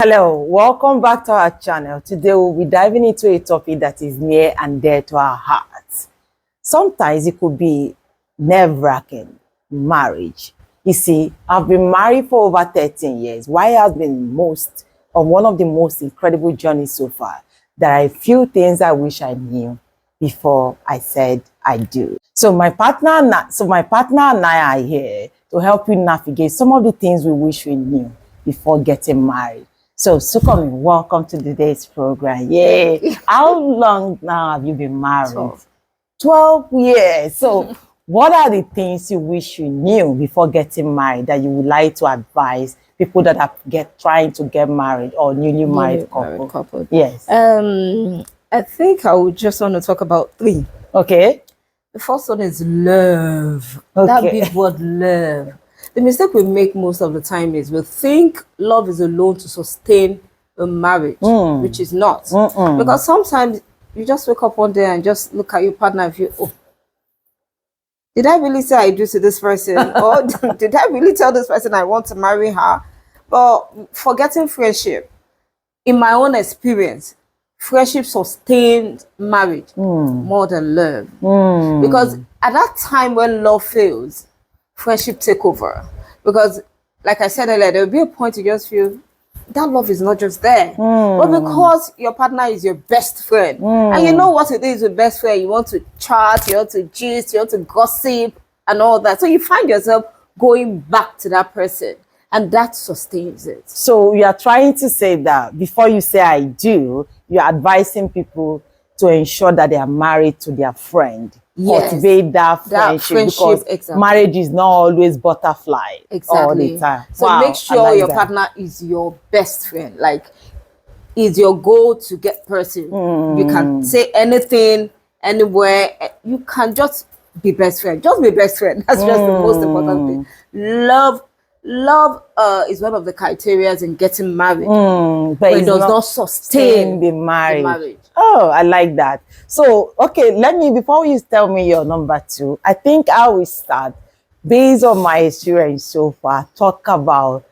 Hello, welcome back to our channel. Today we'll be diving into a topic that is near and dear to our hearts. Sometimes it could be nerve-wracking, marriage. You see, I've been married for over 13 years. Why has been one of the most incredible journeys so far. There are a few things I wish I knew before I said I do. So my partner and I are here to help you navigate some of the things we wish we knew before getting married. So, Sukomi, welcome to today's program. Yay! How long now have you been married? 12 years. So, what are the things you wish you knew before getting married that you would like to advise people that are trying to get married or newly married couple? Yes. I think I would just want to talk about 3. Okay. The first one is love. Okay. That big word, love. The mistake we make most of the time is we think love is alone to sustain a marriage, which is not. Because sometimes you just wake up one day and just look at your partner and feel, oh, did I really say I do to this person? Or did I really tell this person I want to marry her? But forgetting friendship, in my own experience, friendship sustains marriage more than love. Because at that time when love fails, friendship take over. Because like I said earlier, there will be a point you just feel that love is not just there. But because your partner is your best friend, and you know what it is with best friend, you want to chat, you want to gist, you want to gossip and all that. So you find yourself going back to that person, and that sustains it. So you are trying to say that before you say I do, you're advising people to ensure that they are married to their friend. Yes. Cultivate that friendship because exactly. Marriage is not always butterfly all the time. So wow, make sure your partner is your best friend, like is your go-to-get person. You can say anything, anywhere. You can just be best friend. Just be best friend. That's just the most important thing. Love is one of the criteria in getting married, but it does not sustain the marriage. Oh, I like that. So, okay, before you tell me your number 2, I think I will start, based on my experience so far, talk about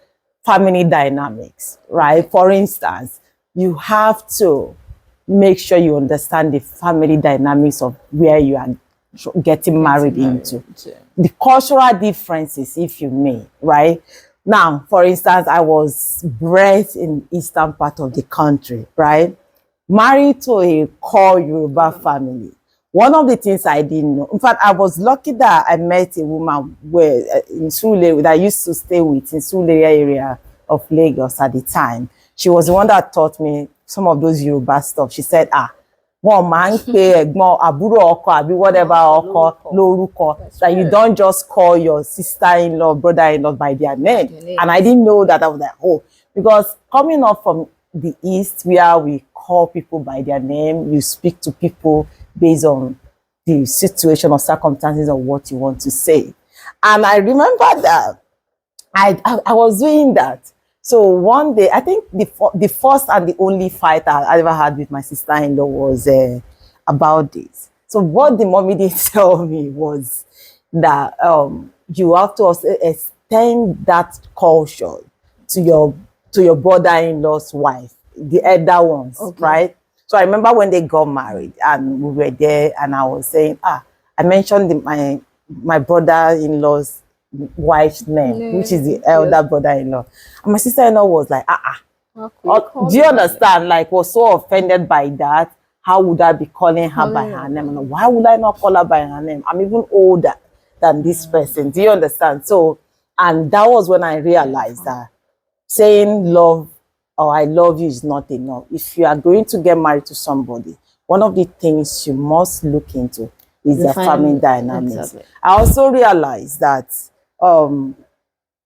family dynamics, right? For instance, you have to make sure you understand the family dynamics of where you are getting married into. The cultural differences, if you may, right? Now, for instance, I was bred in eastern part of the country, right? Married to a core Yoruba family. One of the things I didn't know, in fact, I was lucky that I met a woman in Surulere that I used to stay with in Surulere area of Lagos at the time. She was the one that taught me some of those Yoruba stuff. She said, one man aburo oko abi whatever oko loruko, that you don't just call your sister-in-law, brother-in-law by their name. And I didn't know that. I was like, oh, because coming up from the East, where we call people by their name, you speak to people based on the situation or circumstances of what you want to say. And I remember that I was doing that. So one day, I think the first and the only fight I ever had with my sister-in-law was about this. So what the mommy did tell me was that you have to also extend that culture to your brother-in-law's wife, the elder ones, right? So I remember when they got married and we were there, and I was saying, I mentioned my brother-in-law's wife's name, which is the elder brother-in-law. And my sister-in-law was like, do you understand? Like, was so offended by that. How would I be calling her by her name? And why would I not call her by her name? I'm even older than this person. Do you understand? So, and that was when I realized that saying love or I love you is not enough. If you are going to get married to somebody, one of the things you must look into is the family dynamics. Exactly. I also realized that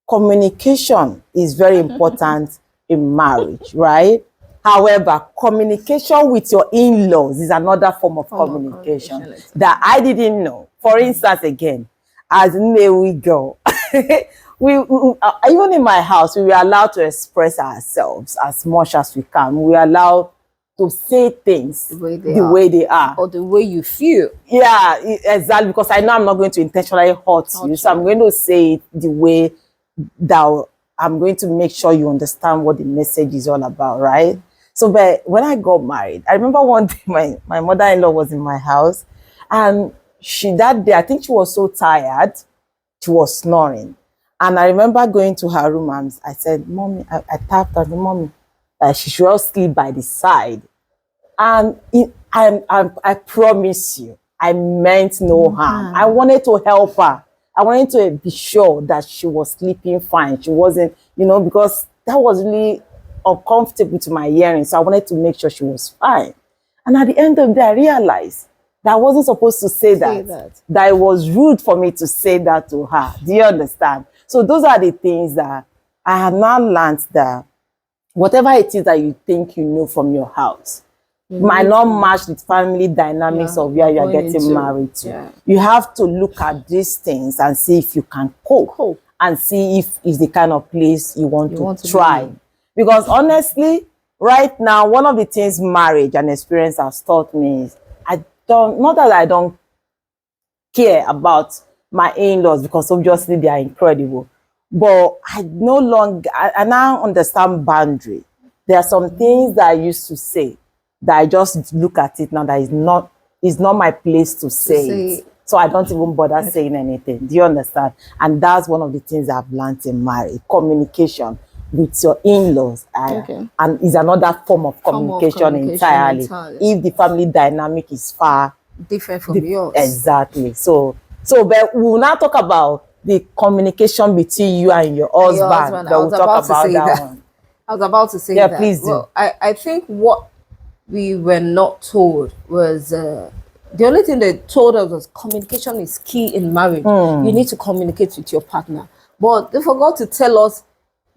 communication is very important in marriage, right? However, communication with your in-laws is another form of communication that I didn't know. For instance, again, as we go, even in my house, we were allowed to express ourselves as much as we can. We are allowed to say things the way they are. Or the way you feel. Yeah, exactly. Because I know I'm not going to intentionally hurt you. So I'm going to say it the way that I'm going to make sure you understand what the message is all about, right? So, but when I got married, I remember one day my mother-in-law was in my house, and that day, I think she was so tired, she was snoring. And I remember going to her room and I said, Mommy, I tapped her, Mommy, she should all sleep by the side. And I promise you, I meant no harm. I wanted to help her. I wanted to be sure that she was sleeping fine. She wasn't, because that was really uncomfortable to my hearing. So I wanted to make sure she was fine. And at the end of the day, I realized that I wasn't supposed to say that. That it was rude for me to say that to her. Do you understand? So those are the things that I have now learned, that whatever it is that you think you know from your house might not match the family dynamics of where you are getting married to. Yeah. You have to look at these things and see if you can cope and see if it's the kind of place you want to try. Because honestly, right now, one of the things marriage and experience has taught me is not that I don't care about my in-laws, because obviously they are incredible, but I now understand boundary. There are some things that I used to say that I just look at it now that it's not my place to say it. So I don't even bother saying anything. Do you understand? And that's one of the things I've learned in marriage: communication with your in-laws. And is another form of communication entirely. If the family dynamic is far different from yours. Exactly. So but we will now talk about the communication between you and your husband. But we'll talk about that one. I was about to say that. Yeah, please do. Well, I think what we were not told was the only thing they told us was communication is key in marriage. You need to communicate with your partner. But they forgot to tell us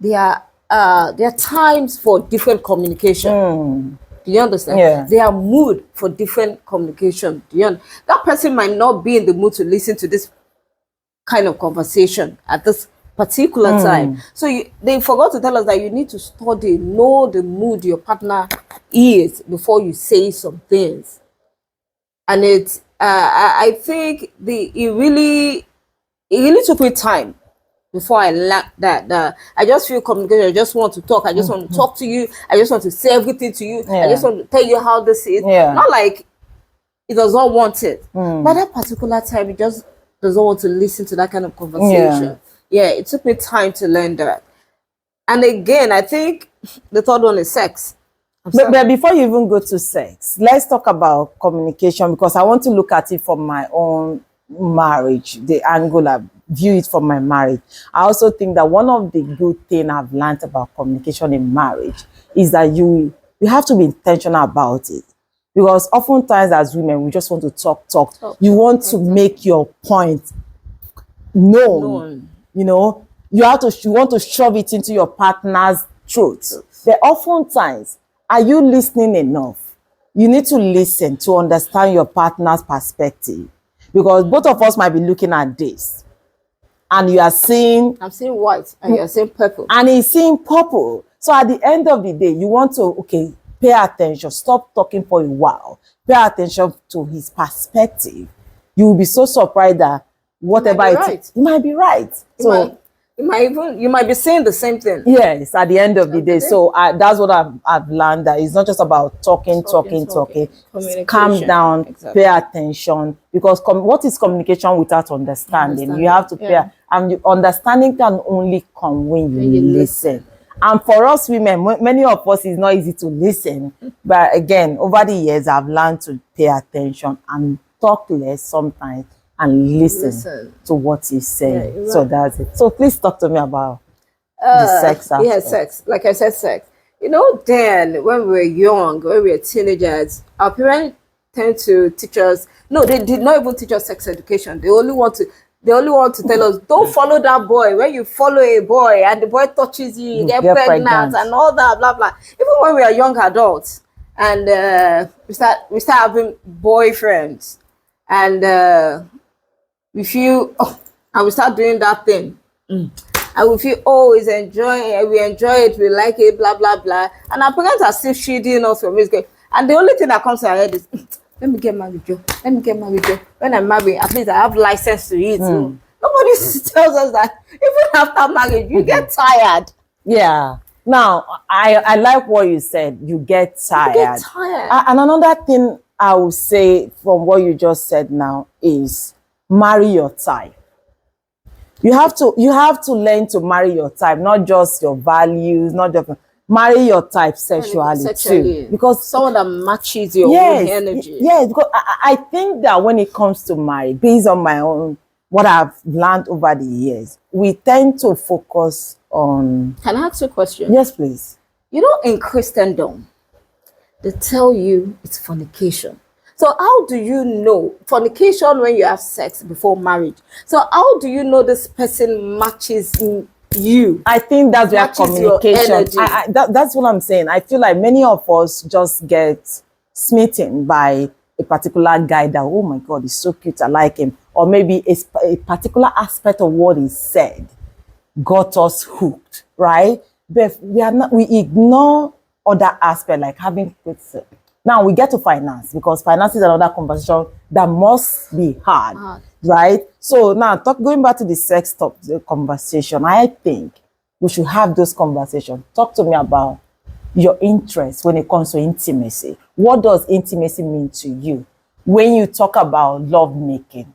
there are times for different communication. Do you understand? Yeah. There are mood for different communication. That person might not be in the mood to listen to this kind of conversation at this particular time. So they forgot to tell us that you need to study, know the mood your partner is before you say some things. And I think it really took me time before I learned that. I just feel communication. I just want to talk. I just want to talk to you. I just want to say everything to you. I just want to tell you how this is. Not like it does not want it. But that particular time, it just doesn't want to listen to that kind of conversation. Yeah, it took me time to learn that. And again, I think the third one is sex. But before you even go to sex, let's talk about communication, because I want to look at it from my own marriage, the angle I view it from my marriage. I also think that one of the good things I've learned about communication in marriage is that you have to be intentional about it. Because oftentimes as women, we just want to talk. You want to make your point known. You want to shove it into your partner's throat. But oftentimes, are you listening enough? You need to listen to understand your partner's perspective. Because both of us might be looking at this, and you are seeing... I'm seeing white, and you are seeing purple. And he's seeing purple. So at the end of the day, you want to, pay attention. Stop talking for a while. Pay attention to his perspective. You will be so surprised that whatever you might be right. You might be saying the same thing. Yes, at the end of the day. So that's what I've learned, that it's not just about talking. Calm down, pay attention. Because what is communication without understanding? You have to pay. And understanding can only come when you listen. And for us women, many of us, it's not easy to listen. But again, over the years, I've learned to pay attention and talk less sometimes and listen to what he's saying. Yeah, so that's it. So please talk to me about the sex aspect. Yeah, sex. Like I said, sex. Then when we were young, when we were teenagers, our parents tend to teach us. No, they did not even teach us sex education. They only want to tell us, don't follow that boy. When you follow a boy and the boy touches you, you get pregnant and all that, blah, blah. Even when we are young adults and we start having boyfriends and we feel, and we start doing that thing. And we feel, we enjoy it, we like it, blah, blah, blah. And our parents are still shielding us from it. And the only thing that comes to our head is, let me get married, Joe. Let me get married, Joe. When I'm married, at least I have license to it. Nobody tells us that even after marriage, you get tired. Yeah. Now, I like what you said. You get You get tired. tired. And another thing I would say from what you just said now is marry your type. You have to learn to marry your type, not just your values, not just marry your type sexually too. Because someone that matches your own yes, energy. yes, because I think that when it comes to marriage, based on my own what I've learned over the years, we tend to focus on. Can I ask you a question? Yes, please. You know, in Christendom, they tell you it's fornication. So how do you know fornication when you have sex before marriage? So how do you know this person matches you? I think that's where Matches your communication. energy. That's what I'm saying. I feel like many of us just get smitten by a particular guy that, oh my God, he's so cute, I like him. Or maybe a particular aspect of what he said got us hooked, right? But we ignore other aspect like having kids. Now we get to finance, because finance is another conversation that must be hard, right? So now going back to the sex the conversation, I think we should have those conversations. Talk to me about your interest when it comes to intimacy. What does intimacy mean to you? When you talk about love making,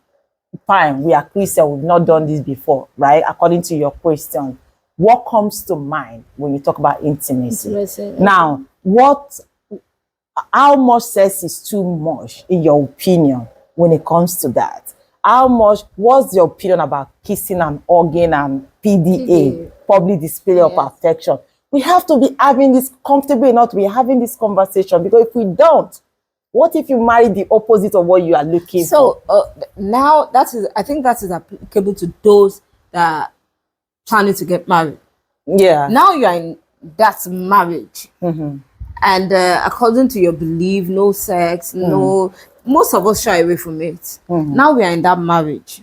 fine, we are Christian, we've not done this before, right? According to your question, what comes to mind when you talk about intimacy? Now, how much sex is too much in your opinion when it comes to that? What's your opinion about kissing and hugging and PDA, public display of affection? We have to be having this comfortable enough to be having this conversation, because if we don't, what if you marry the opposite of what you are looking for? So now I think that is applicable to those that are planning to get married. Yeah. Now you are in that marriage. And according to your belief, no sex, no. Most of us shy away from it. Now we are in that marriage,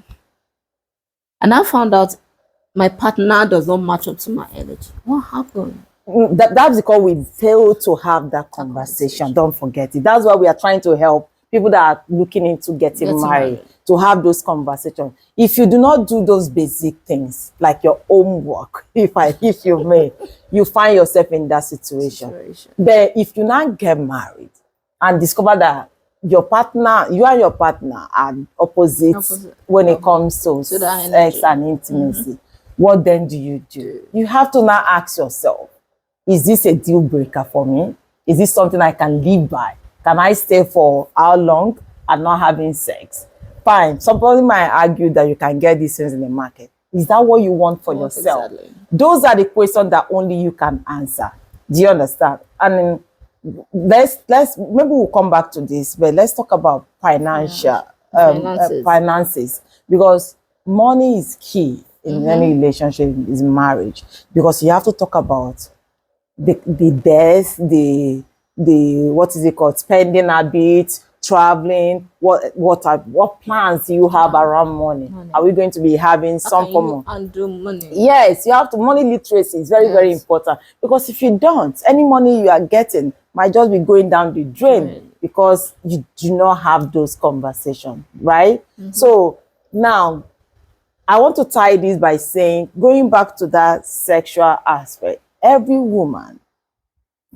and I found out my partner does not match up to my energy. What happened? That's because we fail to have that conversation. Don't forget it. That's why we are trying to help people that are looking into getting married to have those conversations. If you do not do those basic things, like your homework, if you may, you find yourself in that situation. But if you now get married and discover that you and your partner are opposites when it comes to sex and intimacy, what then do? You have to now ask yourself, is this a deal breaker for me? Is this something I can live by? Can I stay for how long and not having sex? Fine. Somebody might argue that you can get these things in the market. Is that what you want for yourself? Exactly. Those are the questions that only you can answer. Do you understand? And let's maybe we'll come back to this, but let's talk about finances, because money is key in any relationship, is marriage, because you have to talk about the debts, the what is it called, spending habits, traveling. What plans do you have around money? Are we going to be having some form of money? Yes, you have to. Money literacy is very very important, because if you don't, any money you are getting might just be going down the drain because you do not have those conversations, right? So now I want to tie this by saying, going back to that sexual aspect, every woman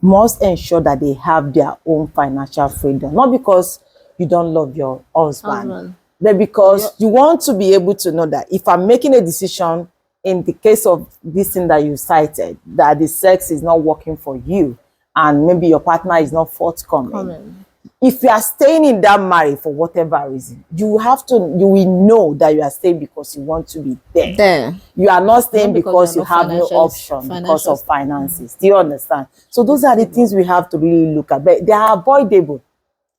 must ensure that they have their own financial freedom. Not because you don't love your husband, but because you want to be able to know that if I'm making a decision in the case of this thing that you cited, that the sex is not working for you and maybe your partner is not forthcoming. If you are staying in that marriage for whatever reason, you will know that you are staying because you want to be there. You are not staying because you have no option because of finances. Do you understand? So those are the things we have to really look at. But they are avoidable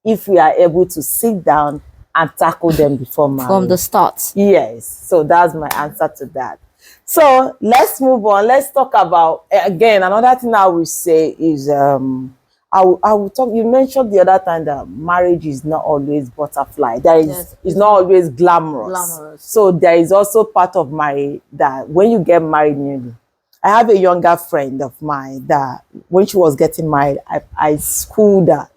if we are able to sit down and tackle them before marriage. From the start. Yes. So that's my answer to that. So let's move on. Let's talk about, again, another thing I will say is, I will talk. You mentioned the other time that marriage is not always butterfly. It's not always glamorous. So there is also part of marriage that when you get married newly. I have a younger friend of mine that when she was getting married, I schooled her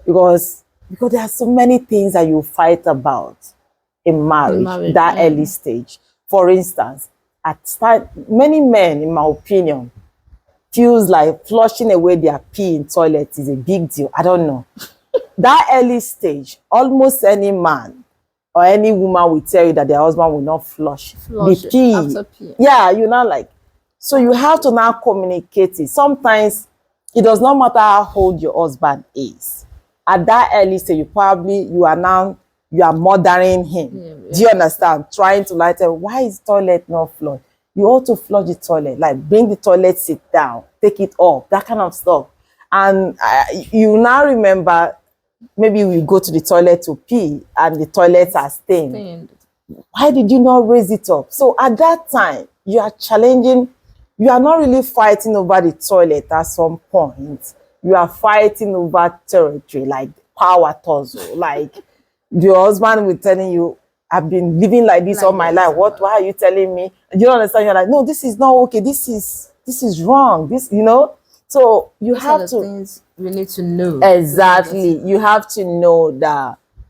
because there are so many things that you fight about in marriage that early stage. For instance, many men, in my opinion, feels like flushing away their pee in toilet is a big deal. I don't know. That early stage, almost any man or any woman will tell you that their husband will not flush the pee. after pee. Yeah, you're not like, so you have to now communicate it. Sometimes it does not matter how old your husband is. At that early stage, you are murdering him. Yeah. Do you understand? Trying to like tell, why is toilet not flushed? You ought to flush the toilet, like bring the toilet seat down, take it off, that kind of stuff. And you now remember, maybe we go to the toilet to pee and the toilets are stained. Why did you not raise it up? So at that time, you are challenging, you are not really fighting over the toilet at some point. You are fighting over territory, like power tussle. Like your husband will telling you, I've been living like this all my life. Why are you telling me? You don't understand. You're like, no, this is not okay. This is wrong. This, you know. So you have to. Things we need to know. Exactly. You have to know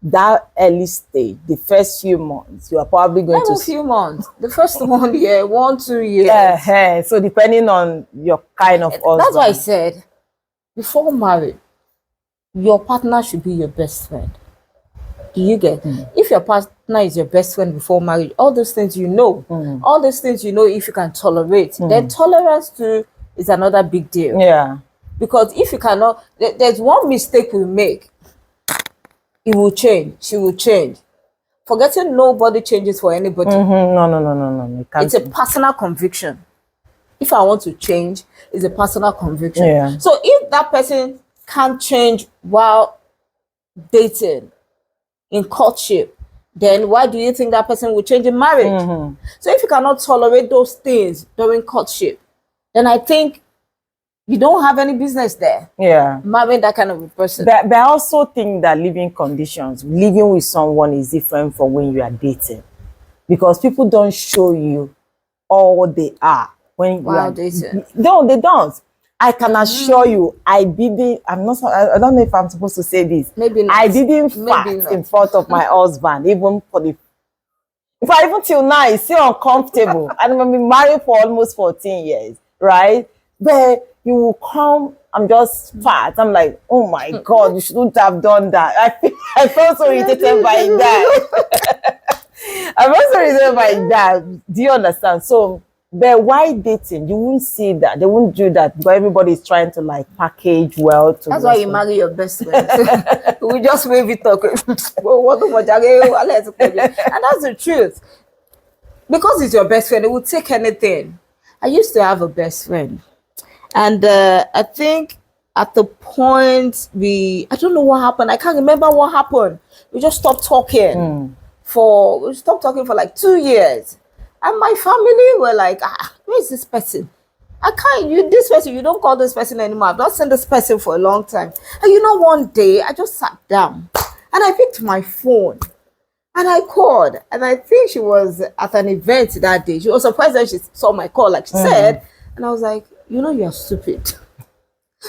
that early stage, the first few months, you are probably going to. A few months. The first 1 year, 1-2 years. So depending on your kind of husband. That's why I said, before marriage, your partner should be your best friend. Do you get? If your partner is your best friend before marriage, all those things you know, all those things you know, if you can tolerate, then tolerance too is another big deal. Yeah. Because if you cannot, there's one mistake we make, it will change. She will change. Forgetting nobody changes for anybody. No. It's a personal conviction. If I want to change, it's a personal conviction. Yeah. So if that person can't change while dating, in courtship, then why do you think that person will change in marriage? So if you cannot tolerate those things during courtship, then I think you don't have any business there. Yeah. Marrying that kind of a person. But I also think that living conditions, living with someone is different from when you are dating. Because people don't show you all they are when you are dating. No, they don't. I can assure you, I don't know if I'm supposed to say this. Maybe not. I didn't fart in front of my husband, even till now, it's still uncomfortable. And I've been married for almost 14 years, right? But you will come, I'm just fat. I'm like, oh my God, you shouldn't have done that. I felt so irritated by that. I felt so irritated by that. Do you understand? So, but why dating? You won't see that. They won't do that. But everybody is trying to like package well. That's why you marry your best friend. We just wave it up. And that's the truth. Because it's your best friend, it will take anything. I used to have a best friend. And I think at the point I don't know what happened. I can't remember what happened. We just stopped talking. We stopped talking for like 2 years. And my family were like, where is this person? This person, you don't call this person anymore. I've not seen this person for a long time. And you know, one day I just sat down and I picked my phone and I called. And I think she was at an event that day. She was surprised that she saw my call, like she said. And I was like, you know, you're stupid.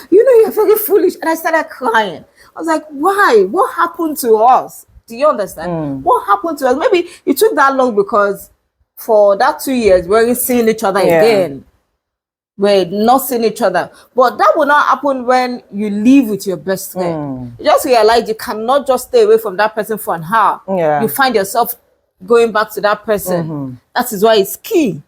You know, you're very foolish. And I started crying. I was like, why? What happened to us? Do you understand? What happened to us? Maybe it took that long because for that 2 years, we weren't seeing each other again. We're not seeing each other. But that will not happen when you live with your best friend. You just realize you cannot just stay away from that person for an hour. You find yourself going back to that person. That is why it's key.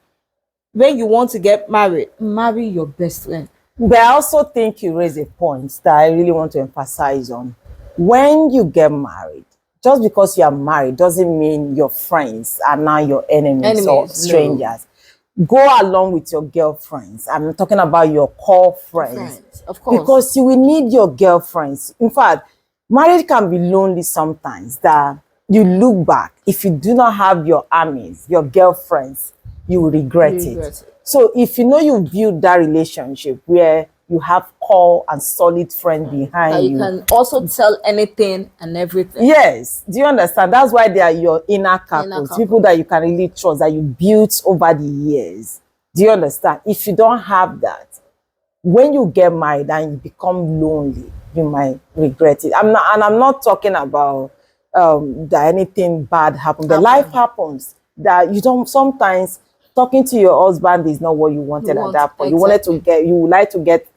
When you want to get married, marry your best friend. But I also think you raise a point that I really want to emphasize on. When you get married, just because you are married doesn't mean your friends are now your enemies or strangers. No. Go along with your girlfriends. I'm talking about your core friends. Of course. Because you will need your girlfriends. In fact, marriage can be lonely sometimes, that you look back. If you do not have your armies, your girlfriends, you will regret it. So if you know you build that relationship where you have core and solid friends behind you. You can also tell anything and everything. Yes. Do you understand? That's why they are your inner couples. People that you can really trust, that you built over the years. Do you understand? If you don't have that, when you get married and you become lonely, you might regret it. I'm not talking about that anything bad happened. But life happens that you don't sometimes talking to your husband is not what you wanted at that point. You wanted to get, you would like to get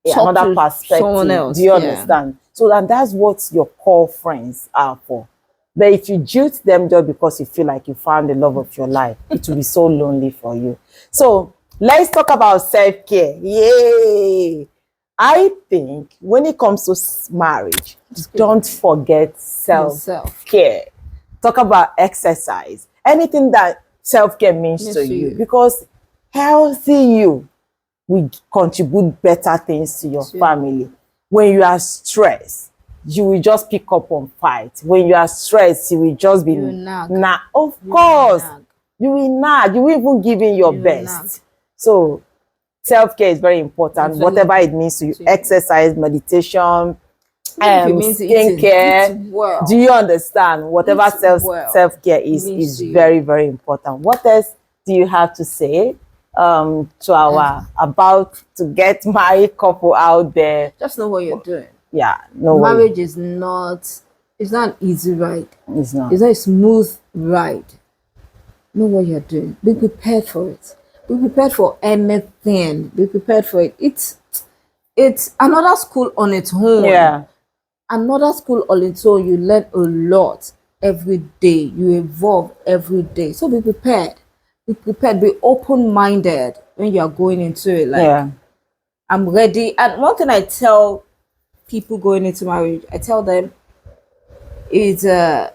another perspective. Do you understand? So, and that's what your core friends are for. But if you jute them just because you feel like you found the love of your life, it will be so lonely for you. So let's talk about self-care. Yay! I think when it comes to marriage, don't forget self-care. Talk about exercise. Anything that self-care means to you. Because healthy you will contribute better things to your family. When you are stressed, you will just pick up on fight. When you are stressed, you will just be nag. Of course, you will nag. You will even give in your best. So self-care is very important. Whatever it means to you, exercise, meditation, skincare. Well. Do you understand? Whatever self-care is very, very important. What else do you have to say to our about to get married couple out there? Just know what you're doing. Yeah, no marriage is not, it's not an easy ride. It's not a smooth ride. Know what you're doing. Be prepared for it. Be prepared for anything. Be prepared for it. It's another school on its own. Yeah. Another school on its own. You learn a lot every day. You evolve every day. So be prepared. Be prepared. Be open-minded when you are going into it. Like, I'm ready. And one thing I tell people going into marriage, I tell them, it's a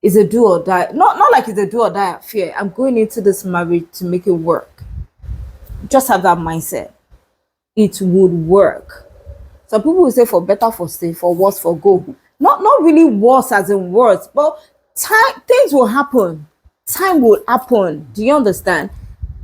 do or die. Not like it's a do or die affair. I'm going into this marriage to make it work. Just have that mindset. It would work. Some people will say for better, for stay, for worse, for go. Not really worse as in worse, but things will happen. Time will happen. Do you understand?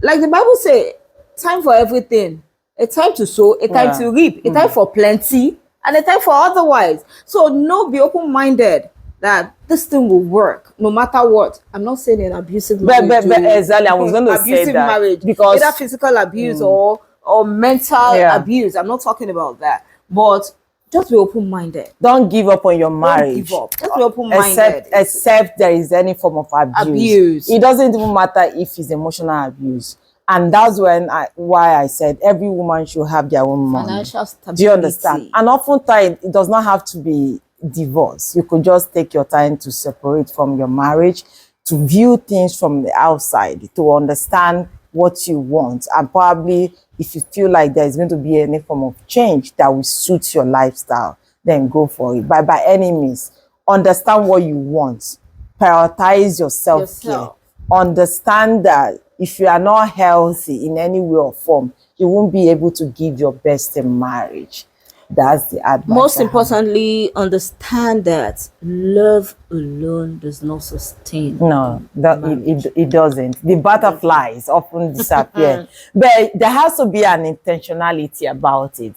Like the Bible says, time for everything. A time to sow, a time to reap, a time for plenty, and a time for otherwise. So be open-minded that this thing will work no matter what. I'm not saying an abusive marriage. But exactly, I was going to say that. Marriage, because either physical abuse or mental abuse. I'm not talking about that. But just be open-minded. Don't give up on your marriage. Don't give up. Just be open-minded. Except there is any form of abuse. It doesn't even matter if it's emotional abuse. And that's why I said every woman should have their own money. Financial stability. Do you understand? And oftentimes, it does not have to be divorce. You could just take your time to separate from your marriage, to view things from the outside, to understand what you want. And probably, if you feel like there's going to be any form of change that will suit your lifestyle, then go for it. But by any means, understand what you want. Prioritize your self-care. Understand that if you are not healthy in any way or form, you won't be able to give your best in marriage. That's the advice. Most importantly, understand that love alone does not sustain. No, it doesn't. The butterflies often disappear. But there has to be an intentionality about it,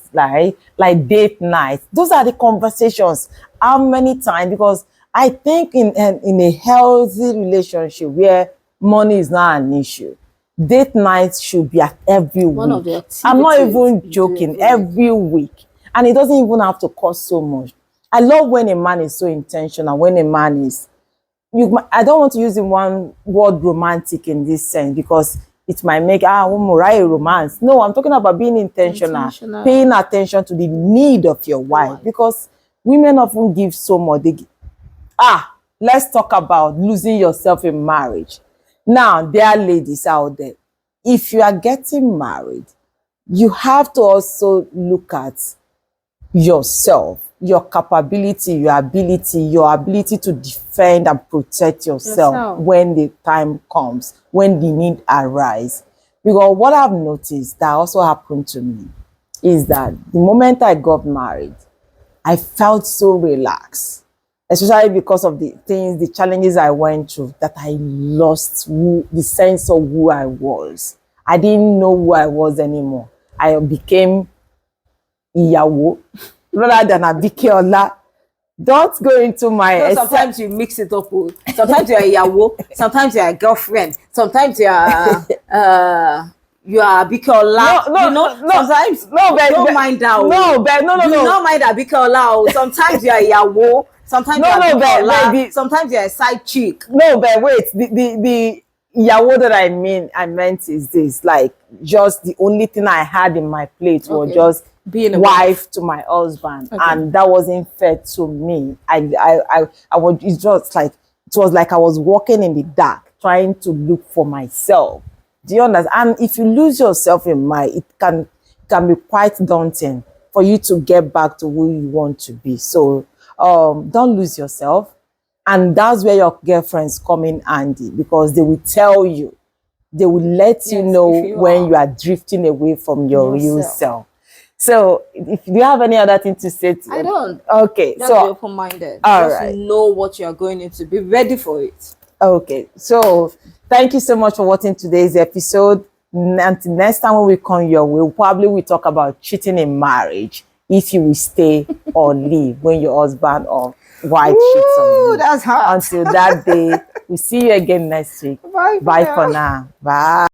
like date night. Those are the conversations. How many times? Because I think in a healthy relationship where money is not an issue, date nights should be at every week. One of the activities. I'm not even joking. Every week. And it doesn't even have to cost so much. I love when a man is so intentional, when a man is... I don't want to use the one word romantic in this sense because it might make, romance. No, I'm talking about being intentional. Paying attention to the need of your wife. Because women often give so much. Let's talk about losing yourself in marriage. Now, there are ladies out there. If you are getting married, you have to also look at yourself, your capability, your ability to defend and protect yourself when the time comes, when the need arises. Because what I've noticed that also happened to me is that the moment I got married, I felt so relaxed, especially because of the challenges I went through, that I lost the sense of who I was. I didn't know who I was anymore. I became Iyawo rather than Abikeola. Don't go into my... sometimes you mix it up. Sometimes you're a Iyawo, sometimes you're a girlfriend, sometimes you're Abikeola. Sometimes don't mind that. No. Do not mind Abikeola. Sometimes you're a Iyawo, sometimes you're Abikeola, sometimes you're a side chick. No, but wait. The yeah, what that I meant is this, like, just the only thing I had in my plate was Okay. just Being a wife to my husband, Okay. and that wasn't fair to me. I was, it's just like, it was like I was walking in the dark trying to look for myself. Do you understand? And if you lose yourself in mind, it can be quite daunting for you to get back to who you want to be. So don't lose yourself. And that's where your girlfriends come in handy, because they will tell you, they will let you Yes, know if you when are you are drifting away from your real yourself. self. So if you have any other thing to say to I don't. Okay, Just be so open-minded. all Just right. know what you are going into. Be ready for it. Okay, so thank you so much for watching today's episode. Until next time when we come your way, probably we talk about cheating in marriage, if you will stay or leave when your husband or wife cheats on Ooh, you. that's hard. Until that day, we'll see you again next week. Bye for Bye now. for now. Bye.